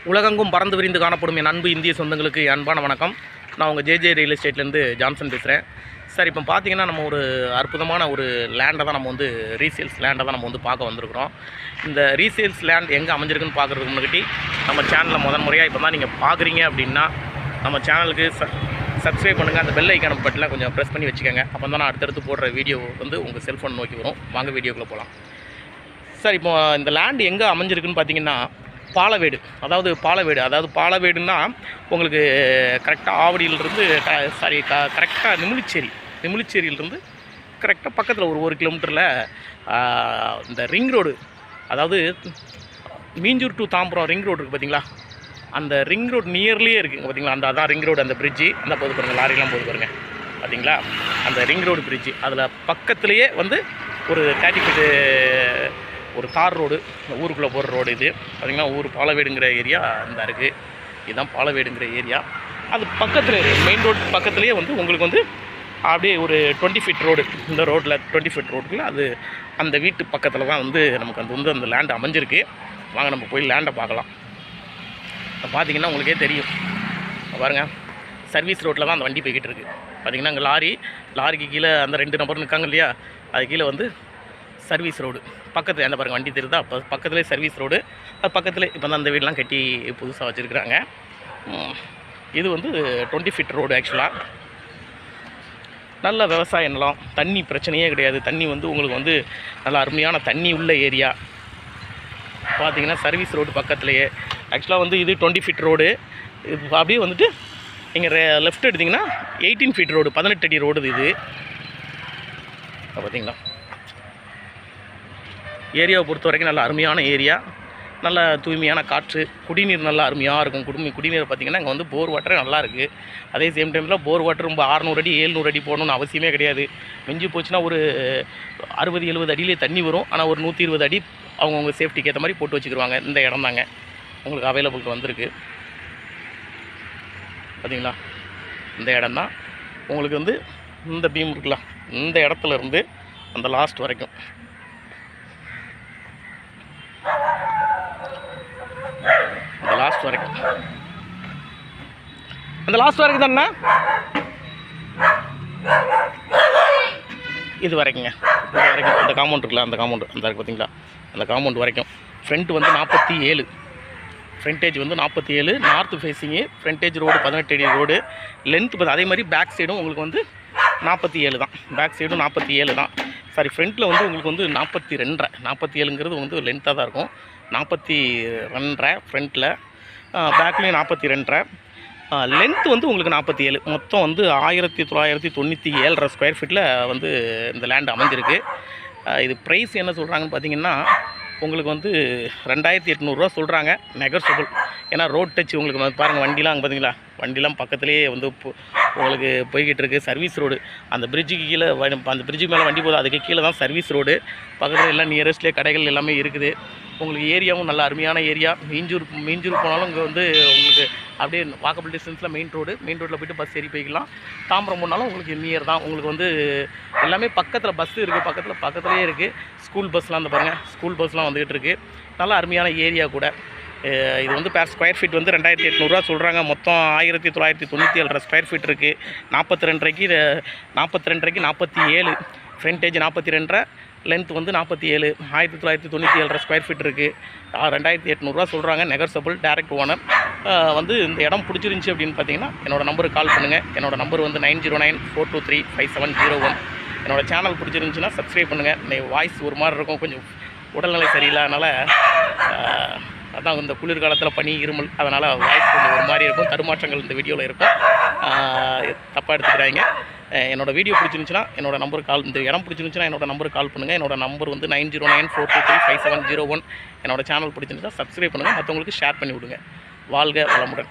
உலகெங்கும் பறந்து விரிந்து காணப்படும் என் அன்பு இந்திய சொந்தங்களுக்கு அன்பான வணக்கம். நான் உங்கள் ஜேஜே ரியல் எஸ்டேட்லேருந்து ஜான்சன் பேசுகிறேன். சார், இப்போ பார்த்தீங்கன்னா நம்ம ஒரு அற்புதமான ஒரு லேண்டை தான் நம்ம ரீசேல்ஸ் லேண்டை தான் நம்ம பார்க்க வந்திருக்கிறோம். இந்த ரீசேல்ஸ் லேண்ட் எங்கே அமைஞ்சிருக்குன்னு பார்க்குறதுக்கு முன்னாடி நம்ம சேனலில் முறையாக இப்போ தான் நீங்கள் பார்க்குறீங்க அப்படின்னா நம்ம சேனலுக்கு சப்ஸ்கிரைப் பண்ணுங்கள். அந்த பெல் ஐக்கான பட்டில் கொஞ்சம் ப்ரெஸ் பண்ணி வச்சுக்கோங்க. அப்போ தான் நான் அடுத்தடுத்து போடுற வீடியோ உங்கள் செல்ஃபோன் நோக்கி வரும். வாங்க வீடியோக்குள்ளே போகலாம். சார், இப்போ இந்த லேண்டு எங்கே அமைஞ்சிருக்குன்னு பார்த்தீங்கன்னா பாலவேடு. அதாவது பாலவேடுன்னா உங்களுக்கு கரெக்டாக ஆவடியிலிருந்து கரெக்டாக நிமிலிச்சேரியிலிருந்து கரெக்டாக பக்கத்தில் ஒரு 1 கிலோமீட்டரில் இந்த ரிங் ரோடு, அதாவது Minjur to Tambaram ring road இருக்குது பார்த்தீங்களா, அந்த ரிங் ரோடு நியர்லேயே இருக்குங்க பார்த்தீங்களா. அதான் ரிங் ரோடு, அந்த பிரிட்ஜு அந்த போது பாருங்கள், லாரிலாம் போது பாருங்கள் பார்த்தீங்களா, அந்த ரிங் ரோடு பிரிட்ஜு. அதில் பக்கத்துலேயே ஒரு 30 ஃபீட்டு ஒரு தார் ரோடு, ஊருக்குள்ளே போகிற ரோடு இது பார்த்திங்கன்னா. ஊர் பாலவேடுங்கிற ஏரியா இந்த இருக்குது. இதுதான் பாலவேடுங்கிற ஏரியா. அது பக்கத்தில் மெயின் ரோடு பக்கத்துலேயே உங்களுக்கு அப்படியே ஒரு 20 ஃபீட் ரோடு, இந்த ரோட்டில் 20 ஃபீட் ரோடுக்குள்ள அது அந்த வீட்டு பக்கத்தில் தான் நமக்கு அந்த லேண்டு அமைஞ்சிருக்கு. வாங்க நம்ம போய் லேண்டை பார்க்கலாம். பார்த்திங்கன்னா உங்களுக்கே தெரியும் பாருங்கள், சர்வீஸ் ரோட்டில் தான் அந்த வண்டி போய்கிட்டு இருக்குது. பார்த்திங்கன்னா அங்கே லாரிக்கு கீழே அந்த 2 நபர் நிற்காங்க இல்லையா, அது கீழே சர்வீஸ் ரோடு பக்கத்தில் அந்த பாருங்கள் வண்டி தெரியுதா, அப்போ பக்கத்துலேயே சர்வீஸ் ரோடு. அது பக்கத்தில் இப்போ தான் அந்த வீடெலாம் கட்டி புதுசாக வச்சுருக்குறாங்க. இது 20 ஃபீட் ரோடு. ஆக்சுவலாக நல்ல விவசாய நிலம், தண்ணி பிரச்சனையே கிடையாது. தண்ணி உங்களுக்கு நல்ல அருமையான தண்ணி உள்ள ஏரியா. பார்த்திங்கன்னா சர்வீஸ் ரோடு பக்கத்துலேயே. ஆக்சுவலாக இது 20 ஃபீட் ரோடு. இது அப்படியே நீங்கள் லெஃப்ட் எடுத்திங்கன்னா 18 ஃபீட் ரோடு, 18 அடி ரோடு இது. பார்த்திங்களா, ஏரியாவை பொறுத்த வரைக்கும் நல்ல அருமையான ஏரியா, நல்ல தூய்மையான காற்று, குடிநீர் நல்லா அருமையாக இருக்கும். குடிநீர் பார்த்திங்கன்னா இங்கே போர் வாட்டரே நல்லா இருக்குது. அதே சேம் டைமில் போர் வாட்டர் ரொம்ப 600 அடி 700 அடி போகணுன்னு அவசியமே கிடையாது. மிஞ்சி போச்சுன்னா ஒரு 60-70 அடியிலே தண்ணி வரும். ஆனால் ஒரு 120 அடி அவங்கவுங்க சேஃப்டிக்கு ஏற்ற மாதிரி போட்டு வச்சுக்கிடுவாங்க. இந்த இடம் தாங்க உங்களுக்கு அவைலபிளுக்கு வந்திருக்கு. பார்த்திங்களா, இந்த இடம் தான் உங்களுக்கு இந்த பீம் இருக்குல்ல, இந்த இடத்துலேருந்து அந்த லாஸ்ட் வரைக்கும், அந்த லாஸ்ட் வரைக்கும் தானே, இது வரைக்குங்க. அந்த காம்பவுண்ட் இருக்குல்ல, அந்த காம்பவுண்டு அந்த இருக்குது பார்த்தீங்களா, அந்த காம்பவுண்ட் வரைக்கும். Front 47, frontage 47, north facing, frontage road 18 அடி ரோடு, லென்த்து அதே மாதிரி பேக் சைடும் உங்களுக்கு 47 தான். பேக் சைடும் 47 தான். சாரி, ஃப்ரண்ட்டில் உங்களுக்கு 42.5. 47ங்கிறது லென்த்தாக தான் இருக்கும். 42.5 ஃப்ரண்ட்டில், பேக்லேயும் 42.5. லென்த்து உங்களுக்கு 47. மொத்தம் 1997 ஸ்கொயர் ஃபீட்டில் இந்த லேண்ட் அமைஞ்சிருக்கு. இது ப்ரைஸ் என்ன சொல்கிறாங்கன்னு பார்த்தீங்கன்னா உங்களுக்கு 2800 ரூபா சொல்கிறாங்க, நெகோஷியபிள். ஏன்னா ரோட் டச் உங்களுக்கு பாருங்கள், வண்டிலாம் அங்கே பார்த்தீங்களா, வண்டிலாம் பக்கத்துலேயே உங்களுக்கு போய்கிட்டு இருக்குது. சர்வீஸ் ரோடு, அந்த பிரிட்ஜுக்கு கீழே, அந்த பிரிட்ஜுக்கு மேலே வண்டி போகுது, அதுக்கு கீழே தான் சர்வீஸ் ரோடு. பக்கத்தில் எல்லாம் நியரஸ்ட்லேயே கடைகள் எல்லாமே இருக்குது. உங்களுக்கு ஏரியாவும் நல்ல அருமையான ஏரியா. மீஞ்சூர் போனாலும் இங்கே உங்களுக்கு அப்படியே வாக்கபிள் டிஸ்டன்ஸில் மெயின் ரோட்டில் போய்ட்டு பஸ் ஏறி போய்க்கலாம். தாம்பரம் போனாலும் உங்களுக்கு நியர் தான். உங்களுக்கு எல்லாமே பக்கத்தில் பஸ் இருக்குது, பக்கத்துலேயே இருக்குது. ஸ்கூல் பஸ்லாம் பாருங்கள், ஸ்கூல் பஸ்லாம் வந்துகிட்டு இருக்குது. நல்ல அருமையான ஏரியா கூட. இது பேர் ஸ்கொயர் ஃபீட் 2800 ரூபா சொல்கிறாங்க. மொத்தம் 1997 ஸ்கொயர் ஃபீட் இருக்குது. 42.5 47, ஃப்ரண்டேஜ் 42.5, லென்த் 47, 1997 ஸ்கொயர் ஃபீட் இருக்குது. 2800 ரூபா சொல்கிறாங்க, நெகோஷியபிள். Direct owner. இந்த இடம் பிடிச்சிருந்துச்சி அப்படின்னு பார்த்தீங்கன்னா என்னோடய நம்பருக்கு கால் பண்ணுங்கள். என்னோடய நம்பர் 9094235701. என்னோடய சேனல் பிடிச்சிருந்துச்சின்னா சப்ஸ்கிரைப் பண்ணுங்கள். வாய்ஸ் ஒரு மாதிரி இருக்கும், கொஞ்சம் உடல்நிலை சரியில்லை, அதனால் அதான் இந்த குளிர்காலத்தில் பனி இருமல், அதனால் வாய்ஸ் கொஞ்சம் ஒரு மாதிரி இருக்கும், தடுமாற்றங்கள் இந்த வீடியோவில் இருக்கும். தப்பாக எடுத்துக்கிறாங்க. என்னோடய வீடியோ பிடிச்சிருந்துச்சுன்னா என்னோடய நம்பருக்கு இந்த இடம் பிடிச்சிருந்துச்சுன்னா என்னோடய நம்பருக்கு கால் பண்ணுங்கள். என்னோடய நம்பர் 9094235701. என்னோடய சேனல் பிடிச்சிருந்துச்சுன்னா சப்ஸ்கிரைப் பண்ணுங்கள், மற்றவங்களுக்கு ஷேர் பண்ணி விடுங்க. வாழ்க வளமுடன்.